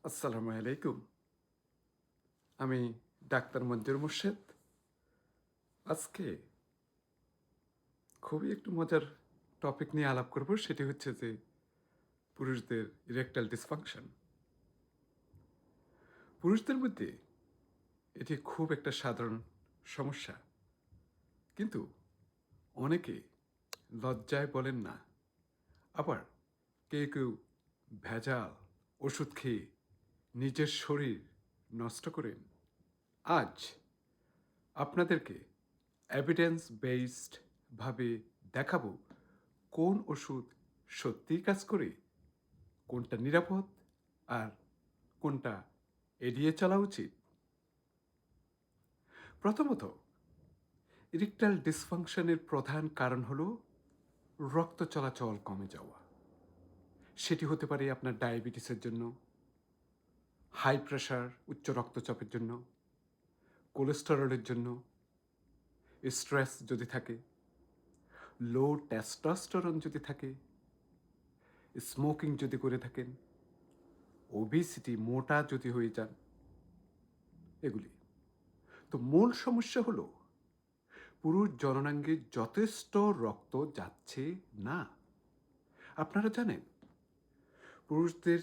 আসসালামু আলাইকুম। আমি ডাক্তার মঞ্জুর মোর্শেদ। আজকে খুবই একটু মজার টপিক নিয়ে আলাপ করব। সেটি হচ্ছে যে পুরুষদের ইরেকটাইল ডিসফাংশন। পুরুষদের মধ্যে এটি খুব একটা সাধারণ সমস্যা। কিন্তু অনেকে লজ্জায় বলেন না। আবার কেউ ভেজাল ওষুধ খেয়ে নিজের শরীর নষ্ট করেন। আজ আপনাদেরকে এভিডেন্স বেসড ভাবে দেখাবো কোন ওষুধ সত্যিই কাজ করে, কোনটা নিরাপদ আর কোনটা এড়িয়ে চলা উচিত। প্রথমত, ইরেকটাইল ডিসফাংশনের প্রধান কারণ হলো রক্ত চলাচল কমে যাওয়া। সেটি হতে পারে আপনার ডায়াবেটিসের জন্য, হাই প্রেশার উচ্চ রক্তচাপের জন্য, কোলেস্টেরলের জন্য, স্ট্রেস যদি থাকে, লো টেস্টোস্টেরন যদি থাকে, স্মোকিং যদি করে থাকেন, ওবেসিটি মোটা যদি হয়ে যান, এগুলি। তো মূল সমস্যা হলো পুরুষ জননাঙ্গে যথেষ্ট রক্ত যাচ্ছে না। আপনারা জানেন পুরুষদের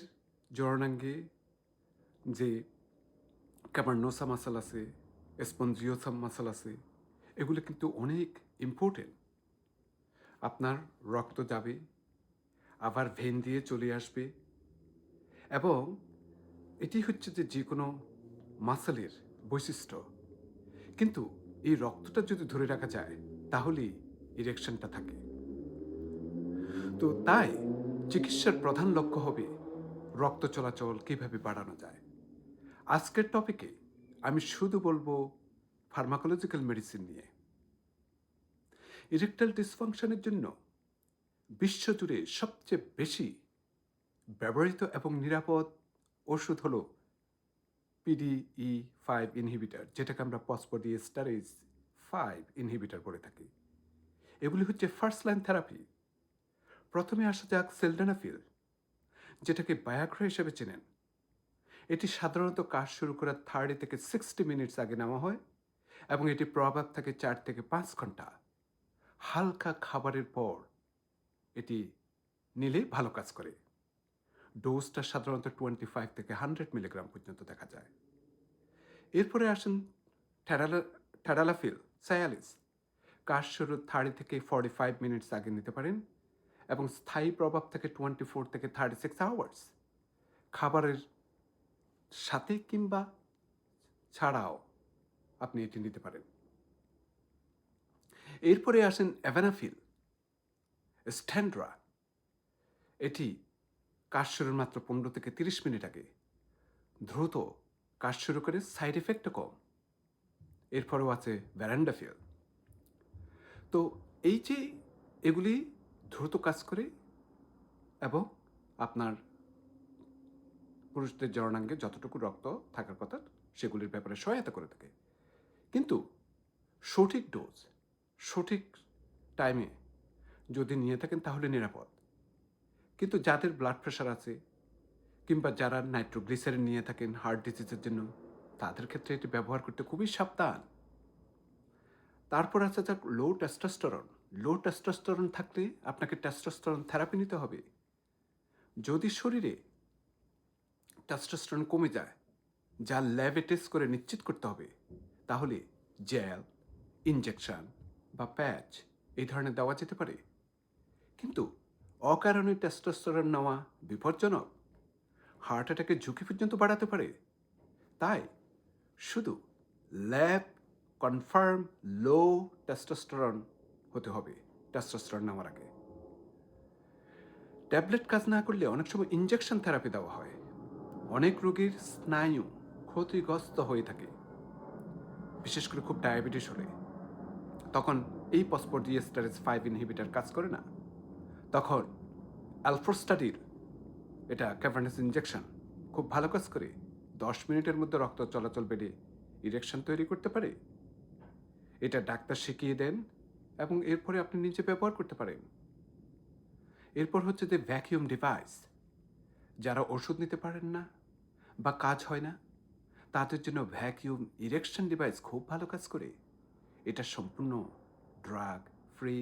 জননাঙ্গে যে ক্যাভার্নোসা মাসল আছে, স্পঞ্জিওসাম মাসল আছে, এগুলো কিন্তু অনেক ইম্পর্টেন্ট। আপনার রক্ত যাবে, আবার ভেন দিয়ে চলে আসবে, এবং এটি হচ্ছে যে কোনো মাসলের বৈশিষ্ট্য। কিন্তু এই রক্তটা যদি ধরে রাখা যায় তাহলেই ইরেকশনটা থাকে। তো তাই চিকিৎসার প্রধান লক্ষ্য হবে রক্ত চলাচল কিভাবে বাড়ানো যায়। আজকের টপিকে আমি শুধু বলবো ফার্মাকোলজিক্যাল মেডিসিন নিয়ে। ইরেকটাইল ডিসফাংশনের জন্য বিশ্বজুড়ে সবচেয়ে বেশি ব্যবহৃত এবং নিরাপদ ওষুধ হলো PDE5 ইনহিবিটর, যেটাকে আমরা ফসফোডিএস্টারেজ 5 ইনহিবিটর বলে থাকি। এগুলি হচ্ছে ফার্স্ট লাইন থেরাপি। প্রথমে আসা যাক সিলডেনাফিল, যেটাকে বায়াগ্রা হিসেবে চেনেন। এটি সাধারণত কাজ শুরু করার 30 থেকে 60 মিনিটস আগে নেওয়া হয় এবং এটি প্রভাব থাকে 4 থেকে 5 ঘন্টা। হালকা খাবারের পর এটি নিলে ভালো কাজ করে। ডোজটা সাধারণত 25 থেকে 100 মিলিগ্রাম পর্যন্ত দেখা যায়। এরপরে আসেন ট্যাডালাফিল সায়ালিস। কাজ শুরুর 30 থেকে 45 মিনিটস আগে নিতে পারেন এবং স্থায়ী প্রভাব থাকে 24 থেকে 36 আওয়ার্স। খাবারের সাথে কিংবা ছাড়াও আপনি এটি নিতে পারেন। এরপরে আসেন অ্যাভানাফিল স্ট্যান্ড্রা। এটি কাজ শুরুর মাত্র 15 থেকে 30 মিনিট আগে দ্রুত কাজ শুরু করে, সাইড এফেক্টও কম। এরপরেও আছে ভ্যারান্ডাফিল। তো এই যে এগুলি দ্রুত কাজ করে এবং আপনার পুরুষদের জননাঙ্গে যতটুকু রক্ত থাকার কথা সেগুলির ব্যাপারে সহায়তা করে থাকে। কিন্তু সঠিক ডোজ সঠিক টাইমে যদি নিয়ে থাকেন তাহলে নিরাপদ। কিন্তু যাদের ব্লাড প্রেশার আছে কিংবা যারা নাইট্রোগ্লিসারিন নিয়ে থাকেন হার্ট ডিজিজের জন্য, তাদের ক্ষেত্রে এটি ব্যবহার করতে খুবই সাবধান। তারপর আছে যাক লো টেস্টোস্টেরন। লো টেস্টোস্টেরন থাকলে আপনাকে টেস্টোস্টেরন থেরাপি নিতে হবে। যদি শরীরে টেস্টোস্টেরন কমে যায়, যা ল্যাবে টেস্ট করে নিশ্চিত করতে হবে, তাহলে জেল, ইনজেকশন বা প্যাচ এই ধরনের দেওয়া যেতে পারে। কিন্তু অকারণে টেস্টোস্টেরন নেওয়া বিপজ্জনক, হার্ট অ্যাটাকের ঝুঁকি পর্যন্ত বাড়াতে পারে। তাই শুধু ল্যাব কনফার্ম লো টেস্টোস্টেরন হতে হবে টেস্টোস্টেরন নেওয়ার আগে। ট্যাবলেট কাজ না করলে অনেক সময় ইনজেকশন থেরাপি দেওয়া হয়। অনেক রোগীর স্নায়ু ক্ষতিগ্রস্ত হয়ে থাকে, বিশেষ করে খুব ডায়াবেটিস হলে। তখন এই ফসফোডিএস্টারেজ 5 ইনহিবিটর কাজ করে না। তখন অ্যালফোস্টাডির, এটা ক্যাভার্নাস ইনজেকশন, খুব ভালো কাজ করে। 10 মিনিটের মধ্যে রক্ত চলাচল বেড়ে ইরেকশন তৈরি করতে পারে। এটা ডাক্তার শিখিয়ে দেন এবং এরপরে আপনি নিজে ব্যবহার করতে পারেন। এরপর হচ্ছে যে ভ্যাকিউম ডিভাইস। যারা ওষুধ নিতে পারেন না বা কাজ হয় না, তাদের জন্য ভ্যাকিউম ইরেকশন ডিভাইস খুব ভালো কাজ করে। এটা সম্পূর্ণ drug free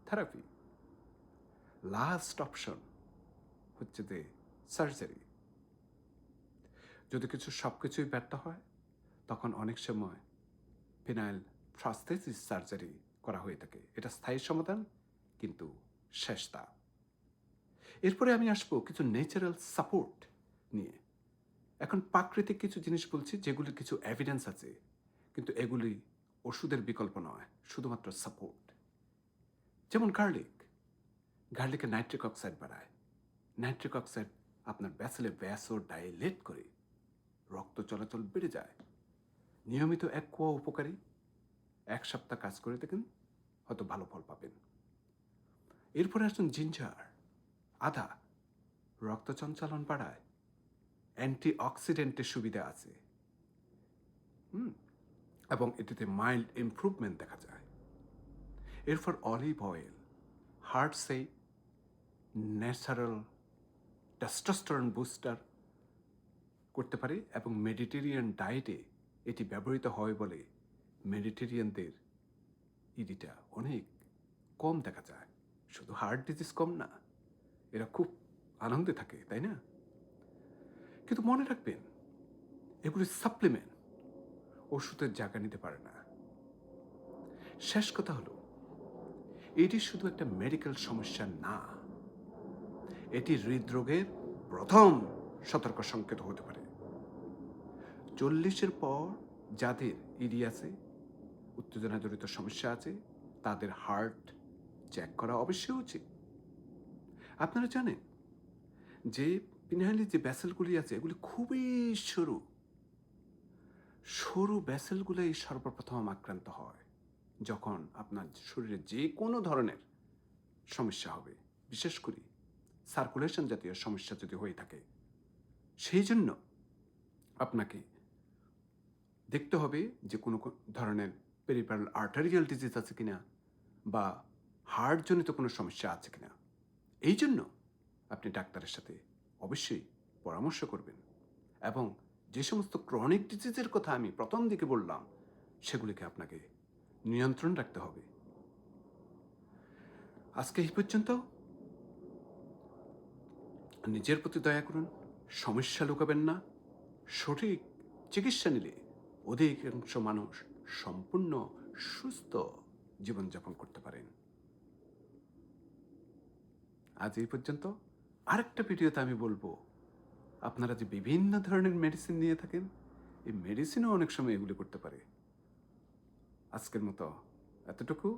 therapy. Last option হচ্ছে যে সার্জারি। যদি সব কিছুই ব্যর্থ হয়, তখন অনেক সময় ফিনাইল প্রস্থেসিস সার্জারি করা হয়ে থাকে। এটা স্থায়ী সমাধান, কিন্তু শেষ তা। এরপরে আমি আসবো কিছু ন্যাচারাল সাপোর্ট নিয়ে। এখন প্রাকৃতিক কিছু জিনিস বলছি যেগুলির কিছু এভিডেন্স আছে, কিন্তু এগুলি ওষুধের বিকল্প নয়, শুধুমাত্র সাপোর্ট। যেমন গার্লিকে নাইট্রিক অক্সাইড বাড়ায়। নাইট্রিক অক্সাইড আপনার ব্যাসেলে ভ্যাসো ডাইলেট করে, রক্ত চলাচল বেড়ে যায়। নিয়মিত এক কোয়া উপকারী, 1 সপ্তাহ কাজ করে দেখেন, হয়তো ভালো ফল পাবেন। এরপরে আসুন জিঞ্জার, আদা, রক্ত সঞ্চালন বাড়ায়, অ্যান্টি অক্সিডেন্টের সুবিধা আছে, এবং এটিতে মাইল্ড ইমপ্রুভমেন্ট দেখা যায়। এরপর অলিভ অয়েল, হার্ট সেই ন্যাচারাল টেস্টোস্টেরন বুস্টার করতে পারে, এবং মেডিটেরিয়ান ডায়েটে এটি ব্যবহৃত হয় বলে মেডিটেরিয়ানদের ইডিটা অনেক কম দেখা যায়। শুধু হার্ট ডিজিজ কম না, এরা খুব আনন্দে থাকে, তাই না? কিন্তু মনে রাখবেন, এগুলি সাপ্লিমেন্ট, ওষুধের জায়গা নিতে পারে না। শেষ কথা হলো, এটি শুধু একটা মেডিকেল সমস্যা না, এটি হৃদরোগের প্রথম সতর্ক সংকেত হতে পারে। 40-এর পর যাদের ইডি আছে, উত্তেজনা জড়িত সমস্যা আছে, তাদের হার্ট চেক করা অবশ্যই উচিত। আপনারা জানেন যে পিনাইলের যে ব্যাসেলগুলি আছে, এগুলি খুবই সরু। সরু ব্যাসেলগুলোই সর্বপ্রথম আক্রান্ত হয় যখন আপনার শরীরে যে কোনো ধরনের সমস্যা হবে, বিশেষ করে সার্কুলেশন জাতীয় সমস্যা যদি হয়ে থাকে। সেই জন্য আপনাকে দেখতে হবে যে কোনো ধরনের পেরিফেরাল আর্টারিয়াল ডিজিজ আছে কিনা, বা হার্টজনিত কোনো সমস্যা আছে কিনা। এই জন্য আপনি ডাক্তারের সাথে অবশ্যই পরামর্শ করবেন, এবং যে সমস্ত ক্রনিক ডিজিজের কথা আমি প্রথম দিকে বললাম, সেগুলিকে আপনাকে নিয়ন্ত্রণ রাখতে হবে। আজকে এই পর্যন্ত। নিজের প্রতি দয়া করুন, সমস্যা লুকাবেন না। সঠিক চিকিৎসা নিলে অধিকাংশ মানুষ সম্পূর্ণ সুস্থ জীবনযাপন করতে পারেন। আজ এই পর্যন্ত। আরেকটা ভিডিওতে আমি বলবো, আপনারা যে বিভিন্ন ধরনের মেডিসিন নিয়ে থাকেন, এই মেডিসিনও অনেক সময় এগুলি করতে পারে। আজকের মতো এতটুকু।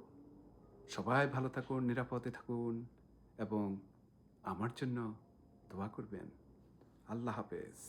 সবাই ভালো থাকুন, নিরাপদে থাকুন, এবং আমার জন্য দোয়া করবেন। আল্লাহ হাফেজ।